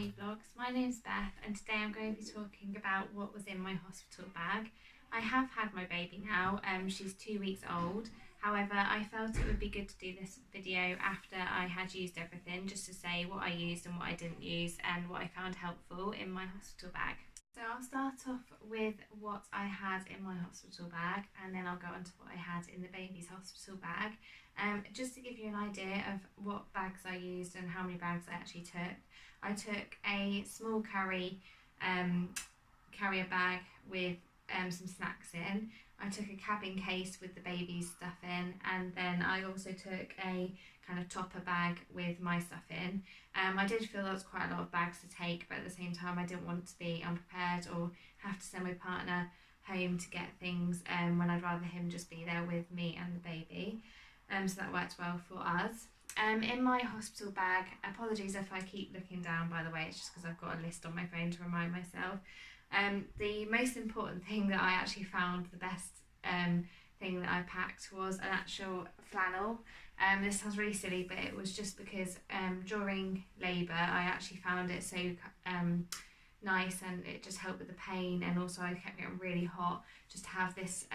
Cuddly vlogs. My name's Beth and today I'm going to be talking about what was in my hospital bag. I have had my baby now, she's 2 weeks old. However, I felt it would be good to do this video after I had used everything, just to say what I used and what I didn't use and what I found helpful in my hospital bag. So I'll start off with what I had in my hospital bag and then I'll go on to what I had in the baby's hospital bag. Just to give you an idea of what bags I used and how many bags I actually took. I took a small carrier bag with some snacks in. I took a cabin case with the baby's stuff in, and then I also took a kind of topper bag with my stuff in. I did feel there was quite a lot of bags to take, but at the same time I didn't want to be unprepared or have to send my partner home to get things when I'd rather him just be there with me and the baby. So that worked well for us. In my hospital bag, apologies if I keep looking down, by the way, it's just because I've got a list on my phone to remind myself. The most important thing that I actually found, the best thing that I packed, was an actual flannel. This sounds really silly, but it was just because during labour I actually found it so nice, and it just helped with the pain, and also I kept getting really hot. Just to have this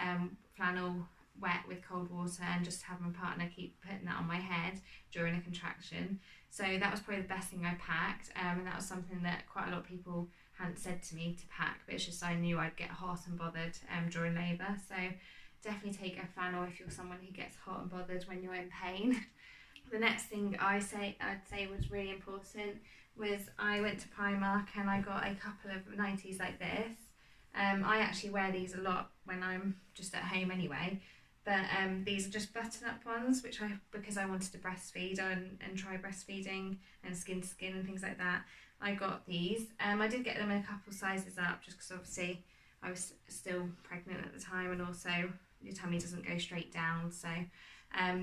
flannel wet with cold water and just have my partner keep putting that on my head during a contraction. So that was probably the best thing I packed, and that was something that quite a lot of people hadn't said to me to pack, but it's just I knew I'd get hot and bothered during labour. So definitely take a flannel if you're someone who gets hot and bothered when you're in pain. The next thing I'd say was really important was I went to Primark and I got a couple of nighties like this. I actually wear these a lot when I'm just at home anyway, but these are just button-up ones, because I wanted to breastfeed and try breastfeeding and skin to skin and things like that. I got these. I did get them in a couple sizes up, just because obviously I was still pregnant at the time, and also your tummy doesn't go straight down, so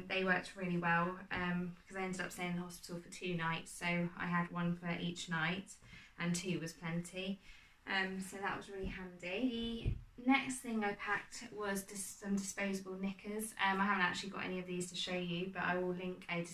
they worked really well, because I ended up staying in the hospital for 2 nights, so I had one for each night and 2 was plenty. So that was really handy. The next thing I packed was some disposable knickers. I haven't actually got any of these to show you, but I will link a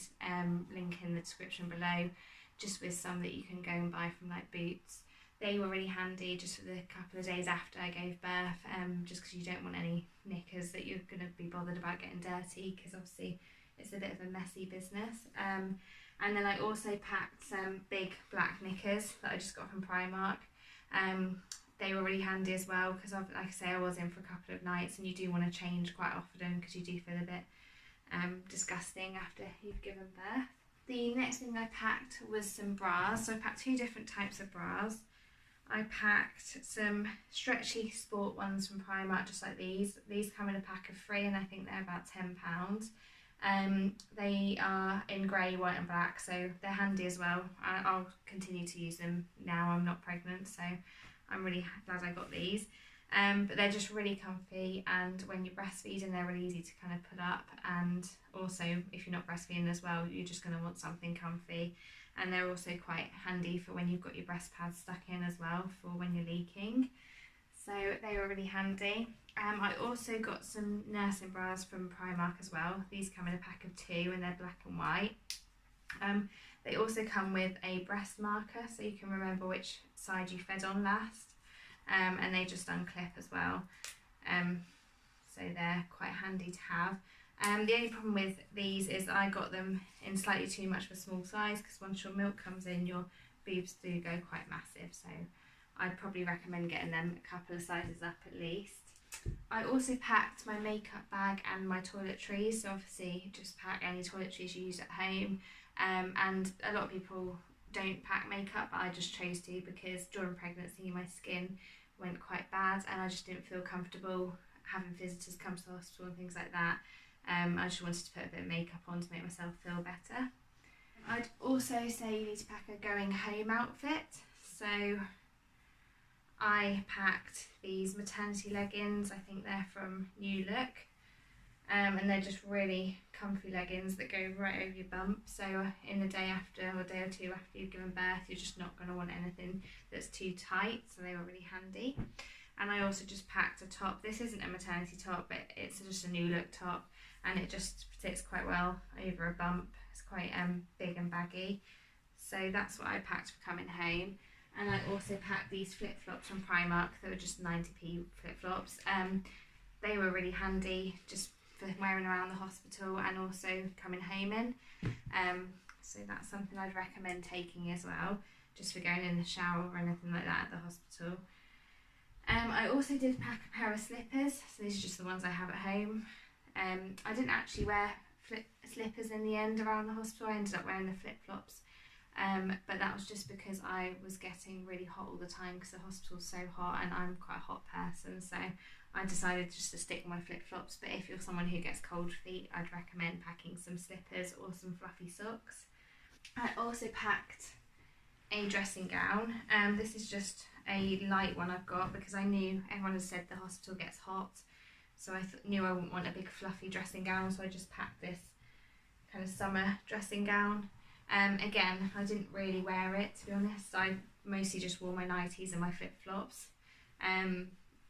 link in the description below, just with some that you can go and buy from like Boots. They were really handy just for the couple of days after I gave birth, just because you don't want any knickers that you're going to be bothered about getting dirty, because obviously it's a bit of a messy business. And then I also packed some big black knickers that I just got from Primark. They were really handy as well, because like I say, I was in for a couple of nights and you do want to change quite often because you do feel a bit disgusting after you've given birth. The next thing I packed was some bras. So I packed 2 different types of bras. I packed some stretchy sport ones from Primark, just like these. These come in a pack of 3 and I think they're about £10. They are in grey, white and black, so they're handy as well. I'll continue to use them now I'm not pregnant, so I'm really glad I got these. But they're just really comfy, and when you're breastfeeding they're really easy to kind of put up, and also if you're not breastfeeding as well, you're just going to want something comfy. And they're also quite handy for when you've got your breast pads stuck in as well, for when you're leaking. So they were really handy. I also got some nursing bras from Primark as well. These come in a pack of 2 and they're black and white. They also come with a breast marker, so you can remember which side you fed on last. And they just unclip as well. So they're quite handy to have. The only problem with these is I got them in slightly too much of a small size, because once your milk comes in, your boobs do go quite massive. So I'd probably recommend getting them a couple of sizes up at least. I also packed my makeup bag and my toiletries, so obviously just pack any toiletries you use at home. And a lot of people don't pack makeup, but I just chose to, because during pregnancy my skin went quite bad and I just didn't feel comfortable having visitors come to the hospital and things like that. I just wanted to put a bit of makeup on to make myself feel better. I'd also say you need to pack a going home outfit. So I packed these maternity leggings. I think they're from New Look, and they're just really comfy leggings that go right over your bump. So in the day after, or a day or 2 after you've given birth, you're just not going to want anything that's too tight, so they were really handy. And I also just packed a top. This isn't a maternity top, but it's just a New Look top, and it just sits quite well over a bump. It's quite big and baggy. So that's what I packed for coming home. And I also packed these flip-flops from Primark. They were just 90p flip-flops. They were really handy just for wearing around the hospital and also coming home in. So that's something I'd recommend taking as well, just for going in the shower or anything like that at the hospital. I also did pack a pair of slippers. So these are just the ones I have at home. I didn't actually wear slippers in the end around the hospital. I ended up wearing the flip-flops. But that was just because I was getting really hot all the time because the hospital's so hot and I'm quite a hot person, so I decided just to stick with my flip-flops. But if you're someone who gets cold feet, I'd recommend packing some slippers or some fluffy socks. I also packed a dressing gown. This is just a light one I've got because I knew everyone had said the hospital gets hot, so I knew I wouldn't want a big fluffy dressing gown, so I just packed this kind of summer dressing gown. Again, I didn't really wear it, to be honest. I mostly just wore my nighties and my flip-flops,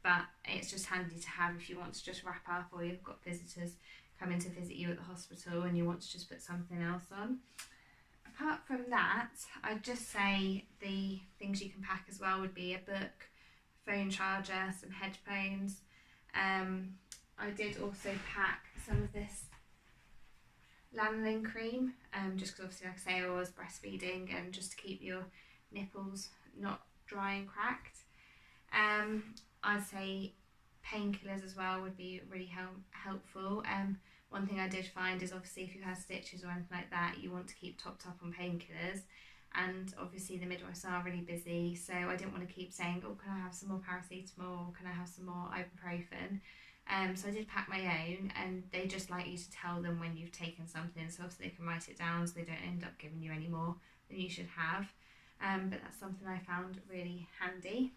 but it's just handy to have if you want to just wrap up or you've got visitors coming to visit you at the hospital and you want to just put something else on. Apart from that, I'd just say the things you can pack as well would be a book, phone charger, some headphones. I did also pack some of this Lanolin cream, just because obviously, like I say, I was breastfeeding and just to keep your nipples not dry and cracked. I'd say painkillers as well would be really helpful. One thing I did find is obviously if you have stitches or anything like that, you want to keep topped up on painkillers, and obviously the midwives are really busy, so I didn't want to keep saying, oh, can I have some more paracetamol, or can I have some more ibuprofen? So I did pack my own, and they just like you to tell them when you've taken something, so obviously they can write it down so they don't end up giving you any more than you should have. But that's something I found really handy.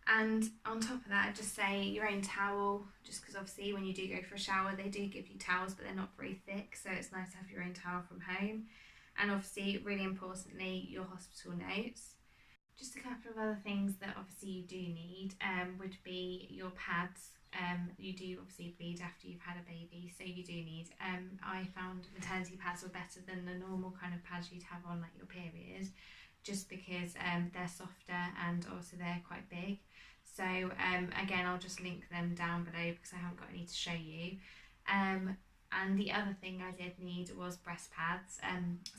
And on top of that, I'd just say your own towel, just because obviously when you do go for a shower, they do give you towels, but they're not very thick, so it's nice to have your own towel from home. And obviously, really importantly, your hospital notes. Just a couple of other things that obviously you do need would be your pads. You do obviously bleed after you've had a baby, so you do need, I found maternity pads were better than the normal kind of pads you'd have on like your period, just because they're softer and also they're quite big. So again, I'll just link them down below because I haven't got any to show you. And the other thing I did need was breast pads.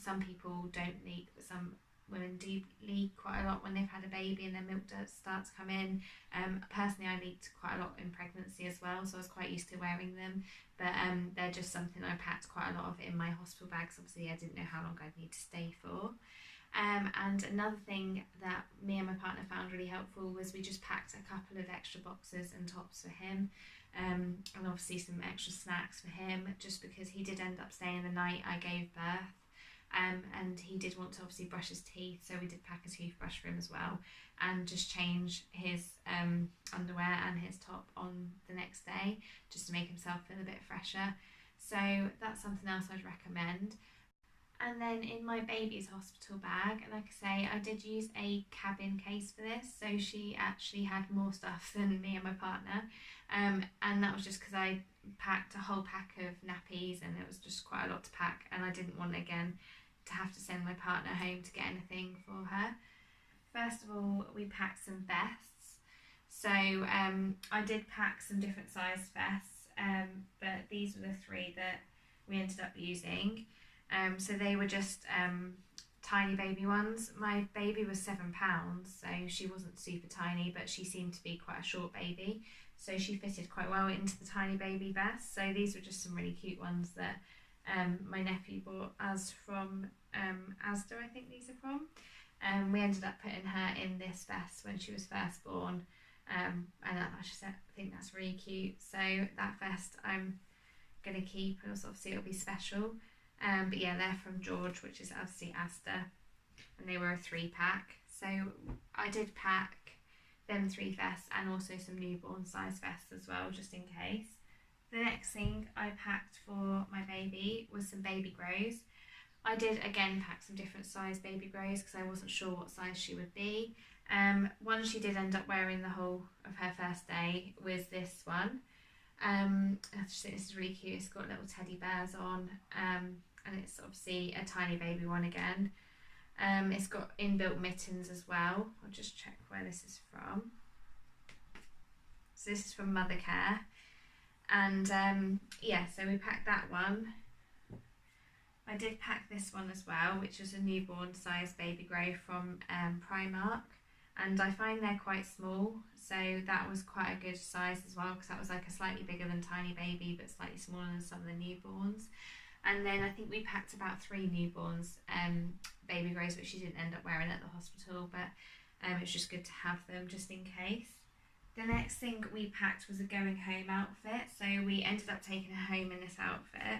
Some people don't leak, but some women do leak quite a lot when they've had a baby and their milk does start to come in. Personally, I leaked quite a lot in pregnancy as well, so I was quite used to wearing them, but they're just something I packed quite a lot of in my hospital bags. Obviously I didn't know how long I'd need to stay for. And another thing that me and my partner found really helpful was we just packed a couple of extra boxes and tops for him, and obviously some extra snacks for him, just because he did end up staying the night I gave birth. And he did want to obviously brush his teeth, so we did pack a toothbrush for him as well, and just change his underwear and his top on the next day just to make himself feel a bit fresher. So that's something else I'd recommend. And then in my baby's hospital bag, like I say, I did use a cabin case for this, so she actually had more stuff than me and my partner, and that was just because I packed a whole pack of nappies and it was just quite a lot to pack, and I didn't want again to have to send my partner home to get anything for her. First of all, we packed some vests. So I did pack some different sized vests, but these were the three that we ended up using. So they were just tiny baby ones. My baby was 7 pounds, so she wasn't super tiny, but she seemed to be quite a short baby, so she fitted quite well into the tiny baby vest. So these were just some really cute ones that my nephew bought us from Asda, I think these are from. We ended up putting her in this vest when she was first born, and I think that's really cute. So that vest I'm going to keep, and also obviously it'll be special. But yeah, they're from George, which is obviously Asda, and they were a 3-pack. So I did pack them 3 vests and also some newborn size vests as well, just in case. The next thing I packed for my baby was some baby grows. I did again pack some different size baby grows because I wasn't sure what size she would be. One she did end up wearing the whole of her first day was this one. I just think this is really cute. It's got little teddy bears on, and it's obviously a tiny baby one again. It's got inbuilt mittens as well. I'll just check where this is from. So this is from Mothercare, and yeah, so we packed that one. I did pack this one as well, which is a newborn size baby grow from Primark, and I find they're quite small, so that was quite a good size as well, because that was like a slightly bigger than Tiny Baby but slightly smaller than some of the newborns. And then I think we packed about 3 newborns baby grows, which she didn't end up wearing at the hospital, but it was just good to have them just in case. The next thing we packed was a going home outfit, so we ended up taking her home in this outfit.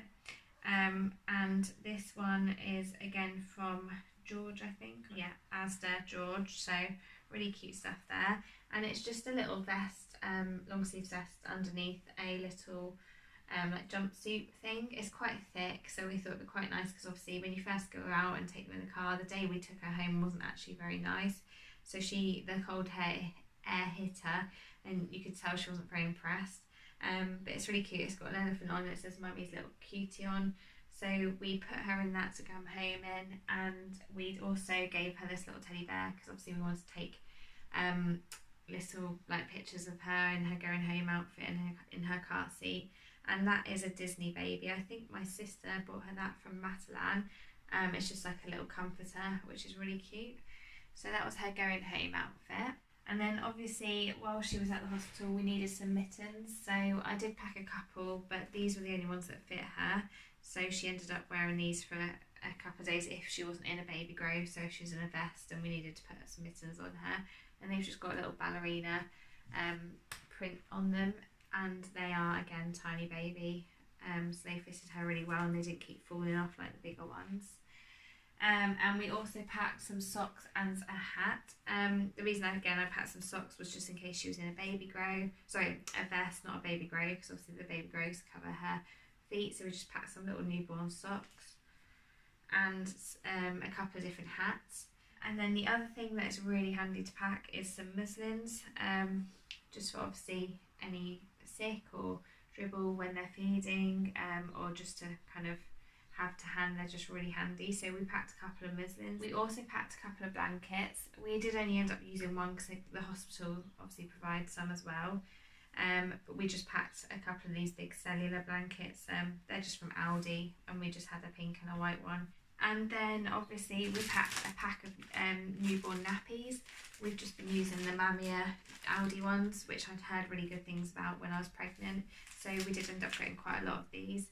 And this one is again from George, I think. Yeah, Asda George, so really cute stuff there. And it's just a little vest, long sleeve vest underneath a little like jumpsuit thing. It's quite thick, so we thought it'd be quite nice, because obviously when you first go out and take them in the car, the day we took her home wasn't actually very nice. So the cold air hit her, and you could tell she wasn't very impressed. But it's really cute. It's got an elephant on it. It says Mummy's little cutie on. So we put her in that to come home in, and we also gave her this little teddy bear, because obviously we wanted to take little like pictures of her in her going home outfit and in her car seat. And that is a Disney baby. I think my sister bought her that from Matalan. It's just like a little comforter, which is really cute. So that was her going home outfit. And then obviously while she was at the hospital, we needed some mittens, so I did pack a couple, but these were the only ones that fit her, so she ended up wearing these for a couple of days if she wasn't in a baby grow. So if she was in a vest and we needed to put some mittens on her, and they've just got a little ballerina print on them, and they are again Tiny Baby, so they fitted her really well and they didn't keep falling off like the bigger ones. And we also packed some socks and a hat. The reason I packed some socks was just in case she was in a baby grow. Sorry, a vest, not a baby grow, because obviously the baby grows cover her feet. So we just packed some little newborn socks and a couple of different hats. And then the other thing that is really handy to pack is some muslins, just for obviously any sick or dribble when they're feeding, or just to kind of have to hand. They're just really handy. So we packed a couple of muslins. We also packed a couple of blankets. We did only end up using one because the hospital obviously provides some as well, but we just packed a couple of these big cellular blankets. They're just from Aldi, and we just had a pink and a white one. And then obviously we packed a pack of newborn nappies. We've just been using the Mamia Aldi ones, which I'd heard really good things about when I was pregnant, so we did end up getting quite a lot of these,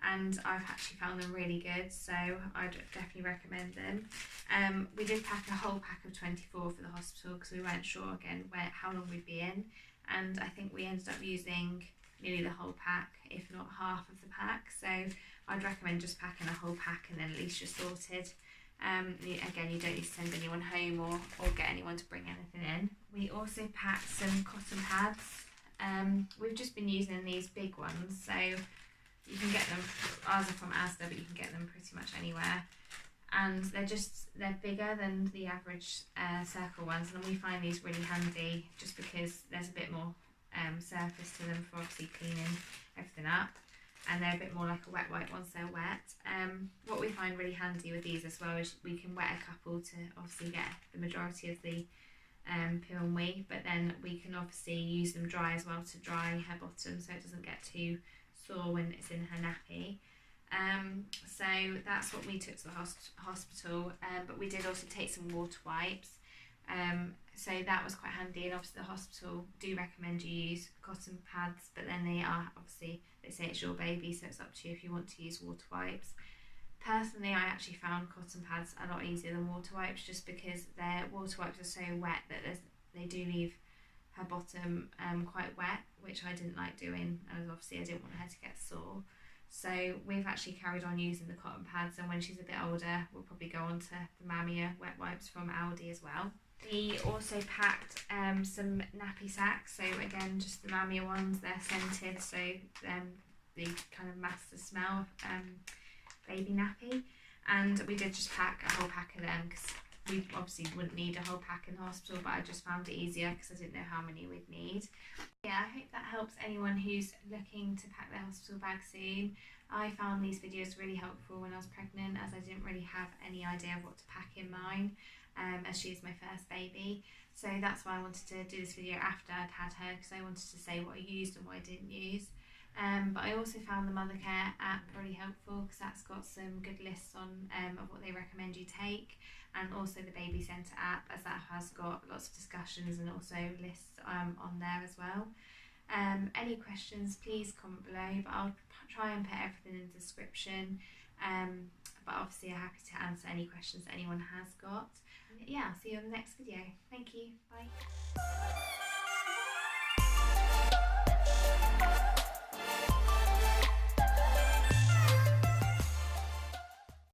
and I've actually found them really good, so I'd definitely recommend them. We did pack a whole pack of 24 for the hospital, because we weren't sure again how long we'd be in, and I think we ended up using nearly the whole pack, if not half of the pack, so I'd recommend just packing a whole pack, and then at least you're sorted. Again, you don't need to send anyone home or get anyone to bring anything in. We also packed some cotton pads. We've just been using these big ones, so you can get them, ours are from Asda, but you can get them pretty much anywhere. And they're bigger than the average circle ones, and we find these really handy just because there's a bit more surface to them for obviously cleaning everything up, and they're a bit more like a wet wipe once they're wet. What we find really handy with these as well is we can wet a couple to obviously get the majority of the poo and wee, but then we can obviously use them dry as well to dry her bottom so it doesn't get too sore when it's in her nappy. So that's what we took to the hospital, but we did also take some water wipes, so that was quite handy. And obviously the hospital do recommend you use cotton pads, but then they say it's your baby, so it's up to you if you want to use water wipes. Personally, I actually found cotton pads a lot easier than water wipes, just because their water wipes are so wet that they do leave her bottom quite wet, which I didn't like doing, and obviously I didn't want her to get sore. So we've actually carried on using the cotton pads, and when she's a bit older we'll probably go on to the Mamia wet wipes from Aldi as well. We also packed some nappy sacks, so again just the Mamia ones. They're scented, so they kind of mask the smell of baby nappy, and we did just pack a whole pack of them because we obviously wouldn't need a whole pack in the hospital, but I just found it easier because I didn't know how many we'd need. Yeah, I hope that helps anyone who's looking to pack their hospital bag soon. I found these videos really helpful when I was pregnant, as I didn't really have any idea of what to pack in mine, as she is my first baby. So that's why I wanted to do this video after I'd had her, because I wanted to say what I used and what I didn't use. But I also found the Mother Care app really helpful, because that's got some good lists on of what they recommend you take, and also the Baby Centre app, as that has got lots of discussions and also lists on there as well. Any questions, please comment below, but I'll try and put everything in the description. But obviously I'm happy to answer any questions that anyone has got. Yeah, I'll see you on the next video. Thank you, bye.